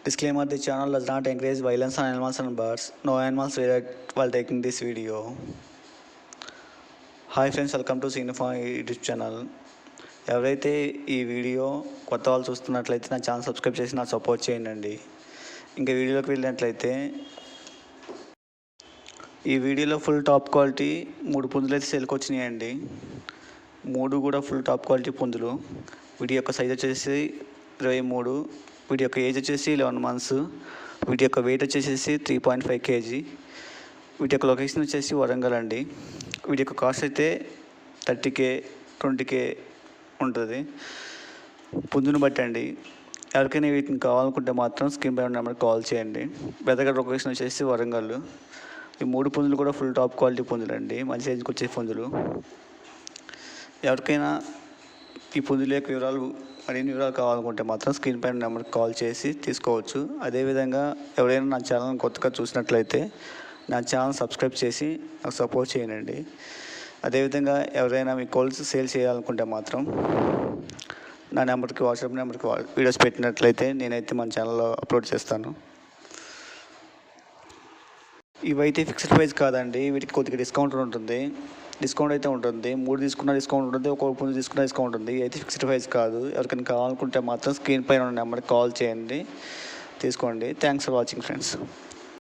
Disclaimer: the channel does not encourage violence on animals and birds. No animals were hurt while taking this video. Hi friends, welcome to signify YouTube channel. ఎవరైతే ఈ video కొత్త వాళ్ళు చూస్తున్నట్లయితే నా channel subscribe చేసి నాకు support చేయండి. ఇంకా వీడియోలోకి వెళ్ళినట్లయితే ఈ వీడియోలో ఫుల్ టాప్ క్వాలిటీ 3 పుంజులు అయితే సేల్కి వచ్చినాయండి. 3 కూడా ఫుల్ టాప్ క్వాలిటీ పుంజులు. వీటి యొక్క సైజ్ వచ్చేసి 23, వీటి యొక్క ఏజ్ వచ్చేసి 11 months, వీటి యొక్క వెయిట్ వచ్చేసి 3.5 kg. వీటి యొక్క లొకేషన్ వచ్చేసి వరంగల్ అండి. వీటి యొక్క కాస్ట్ అయితే 30K 20K ఉంటుంది పుంజును బట్టి అండి. ఎవరికైనా వీటిని కావాలనుకుంటే మాత్రం స్క్రీన్ పై ఉన్న నెంబర్కి కాల్ చేయండి. బెదగడ లొకేషన్ వచ్చేసి వరంగల్. ఈ 3 పుంజులు కూడా ఫుల్ టాప్ క్వాలిటీ పుంజులు అండి, మంచి సైజుకి వచ్చే పుంజులు. ఎవరికైనా ఈ పుంజుల యొక్క మరిన్ని వివరాలు కావాలనుకుంటే మాత్రం స్క్రీన్ పైన నెంబర్కి కాల్ చేసి తీసుకోవచ్చు. అదేవిధంగా ఎవరైనా నా ఛానల్ కొత్తగా చూసినట్లయితే నా ఛానల్ సబ్స్క్రైబ్ చేసి నాకు సపోర్ట్ చేయండి. అదేవిధంగా ఎవరైనా మీ కోల్స్ సేల్ చేయాలనుకుంటే మాత్రం నా నెంబర్కి వాట్సాప్ నెంబర్కి వీడియోస్ పెట్టినట్లయితే నేనైతే మన ఛానల్లో అప్లోడ్ చేస్తాను. ఇవైతే ఫిక్స్డ్ ప్రైస్ కాదండి, వీటికి కొద్దిగా డిస్కౌంట్ అయితే ఉంటుంది. 3 తీసుకున్న డిస్కౌంట్ ఉంటుంది, ఒక పుంజు తీసుకున్న డిస్కౌంట్ ఉంటుంది. అయితే ఫిక్స్డ్ ప్రైస్ కాదు. ఎవరికైనా కావాలనుకుంటే మాత్రం స్క్రీన్ పైన ఉన్న నెంబర్కి కాల్ చేయండి, తీసుకోండి. Thanks for watching friends.